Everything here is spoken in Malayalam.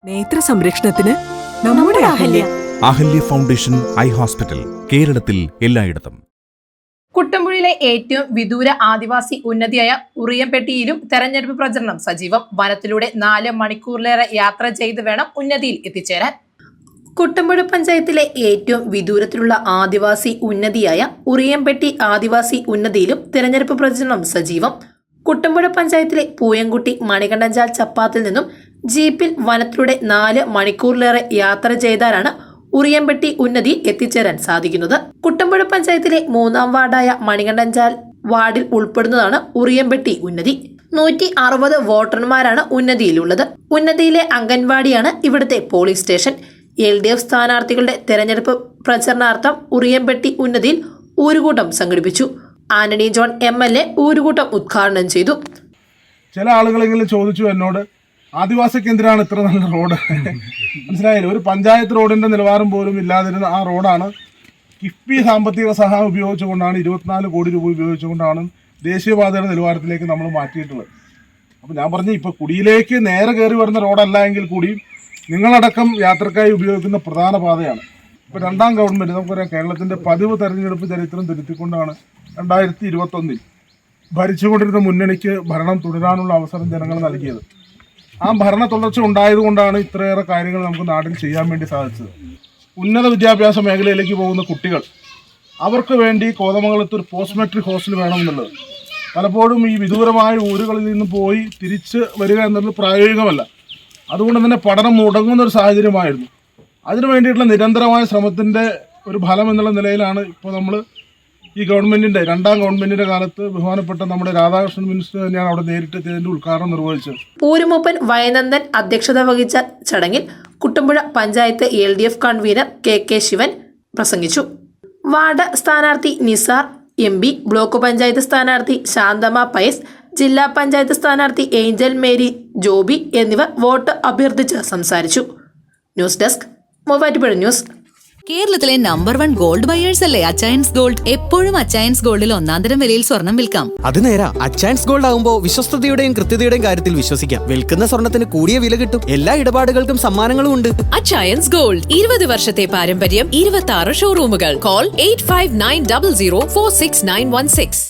നേത്ര സംരക്ഷണത്തിന് നമ്മുടെ Ahalya. Ahalya foundation eye hospital, കേരളത്തിൽ എല്ലായിടത്തും. കുട്ടമ്പുഴയിലെ ഏറ്റവും വിദൂര ആദിവാസി ഉന്നതിയായ ഉറിയംപെട്ടിയിലും തെരഞ്ഞെടുപ്പ് പ്രചരണം സജീവം. വനത്തിലൂടെ 4 മണിക്കൂറിലേറെ യാത്ര ചെയ്ത് വേണം ഉന്നതിയിൽ എത്തിച്ചേരാൻ. കുട്ടമ്പുഴ പഞ്ചായത്തിലെ ഏറ്റവും വിദൂരത്തിലുള്ള ആദിവാസി ഉന്നതിയായ ഉറിയംപെട്ടി ആദിവാസി ഉന്നതിയിലും തെരഞ്ഞെടുപ്പ് പ്രചരണം സജീവം. കുട്ടമ്പുഴ പഞ്ചായത്തിലെ പൂയംകുട്ടി മണികണ്ഠൻചാൽ ചപ്പാത്തിൽ നിന്നും ജീപ്പിൽ വനത്തിലൂടെ 4 മണിക്കൂറിലേറെ യാത്ര ചെയ്താലാണ് ഉറിയംപെട്ടി ഉന്നതിയിൽ എത്തിച്ചേരാൻ സാധിക്കുന്നത്. കുട്ടമ്പുഴ പഞ്ചായത്തിലെ 3-ാം വാർഡായ മണികണ്ഠൻചാൽ വാർഡിൽ ഉൾപ്പെടുന്നതാണ് ഉറിയംപെട്ടി ഉന്നതി. 160 വോട്ടർമാരാണ് ഉന്നതിയിലുള്ളത്. ഉന്നതിയിലെ അംഗൻവാടിയാണ് ഇവിടുത്തെ പോളിംഗ് സ്റ്റേഷൻ. LDF സ്ഥാനാർത്ഥികളുടെ തെരഞ്ഞെടുപ്പ് പ്രചരണാർത്ഥം ഉറിയംപെട്ടി ഉന്നതിയിൽ ഊരുകൂട്ടം സംഘടിപ്പിച്ചു. ആന്റണി ജോൺ MLA ഊരുകൂട്ടം ഉദ്ഘാടനം ചെയ്തു. ചില ആളുകളെങ്കിലും ചോദിച്ചു എന്നോട്, ആദിവാസിക്ക് എന്തിനാണ് ഇത്ര നല്ല റോഡ്? മനസ്സിലായില്ല. ഒരു പഞ്ചായത്ത് റോഡിന്റെ നിലവാരം പോലും ഇല്ലാതിരുന്ന ആ റോഡാണ് കിഫ്ബി സാമ്പത്തിക സഹായം ഉപയോഗിച്ചുകൊണ്ടാണ് 24 കോടി രൂപ ഉപയോഗിച്ചുകൊണ്ടാണ് ദേശീയപാതയുടെ നിലവാരത്തിലേക്ക് നമ്മൾ മാറ്റിയിട്ടുള്ളത്. അപ്പോൾ ഞാൻ പറഞ്ഞു, ഇപ്പോൾ കുടിയിലേക്ക് നേരെ കയറി വരുന്ന റോഡല്ല എങ്കിൽ കൂടി നിങ്ങളടക്കം യാത്രക്കായി ഉപയോഗിക്കുന്ന പ്രധാന പാതയാണ്. ഇപ്പോൾ 2ാം ഗവൺമെൻറ്, നമുക്കറിയാം, കേരളത്തിൻ്റെ പതിവ് തെരഞ്ഞെടുപ്പ് ചരിത്രം തിരുത്തിക്കൊണ്ടാണ് 2021 ഭരിച്ചുകൊണ്ടിരുന്ന മുന്നണിക്ക് ഭരണം തുടരാനുള്ള അവസരം ജനങ്ങൾ നൽകിയത്. ആ ഭരണ തുടർച്ച ഉണ്ടായതുകൊണ്ടാണ് ഇത്രയേറെ കാര്യങ്ങൾ നമുക്ക് നാട്ടിൽ ചെയ്യാൻ വേണ്ടി സാധിച്ചത്. ഉന്നത വിദ്യാഭ്യാസ മേഖലയിലേക്ക് പോകുന്ന കുട്ടികൾ, അവർക്ക് വേണ്ടി കോതമംഗലത്ത് ഒരു പോസ്റ്റ് മെട്രിക് ഹോസ്റ്റൽ വേണമെന്നുള്ളത് പലപ്പോഴും ഈ വിദൂരമായ ഊരുകളിൽ നിന്ന് പോയി തിരിച്ച് വരിക എന്നുള്ളത് പ്രായോഗികമല്ല. അതുകൊണ്ട് തന്നെ പഠനം മുടങ്ങുന്ന ഒരു സാഹചര്യമായിരുന്നു. അതിനു വേണ്ടിയിട്ടുള്ള നിരന്തരമായ ശ്രമത്തിൻ്റെ ഒരു ഫലം എന്നുള്ള നിലയിലാണ് ഇപ്പോൾ നമ്മൾ ഈ ഗവൺമെൻറ്റിൻ്റെ 2ാം ഗവൺമെൻറ്റിൻ്റെ കാലത്ത് ബഹുമാനപ്പെട്ട നമ്മുടെ രാധാകൃഷ്ണൻ മിനിസ്റ്റർ തന്നെയാണ് അവിടെ നേരിട്ട് ഇതിൻ്റെ ഉദ്ഘാടനം നിർവഹിച്ചത്. പൂരമൂപ്പൻ വയനന്ദൻ അധ്യക്ഷത വഹിച്ച ചടങ്ങിൽ Kuttampuzha panchayat LDF convenor KK Sivan പ്രസംഗിച്ചു. വാർഡ് സ്ഥാനാർത്ഥി നിസാർ MB, ബ്ലോക്ക് പഞ്ചായത്ത് സ്ഥാനാർത്ഥി ശാന്തമ്മ പയസ്, ജില്ലാ പഞ്ചായത്ത് സ്ഥാനാർത്ഥി ഏഞ്ചൽ മേരി ജോബി എന്നിവർ വോട്ട് അഭ്യർത്ഥിച്ച് സംസാരിച്ചു. News desk, Muvattupuzha news. കേരളത്തിലെ നമ്പർ 1 ഗോൾഡ് ബയേഴ്സ് അല്ലേ അച്ചയൻസ് ഗോൾഡ്. എപ്പോഴും അച്ചയൻസ് ഗോൾഡിൽ 1-ാം വിലയിൽ സ്വർണം വിൽക്കാം. അത് നേരാ. അച്ചയൻസ് ഗോൾഡ് ആകുമ്പോൾ വിശ്വസ്തതയുടെയും കൃത്യതയുടെയും കാര്യത്തിൽ വിശ്വസിക്കാം. വിൽക്കുന്ന സ്വർണത്തിന് കൂടിയ വില കിട്ടും. എല്ലാ ഇടപാടുകൾക്കും സമ്മാനങ്ങളും ഉണ്ട്. അച്ചയൻസ് ഗോൾഡ്, 20 വർഷത്തെ പാരമ്പര്യം, 26 ഷോറൂമുകൾ. കോൾ 8590046916.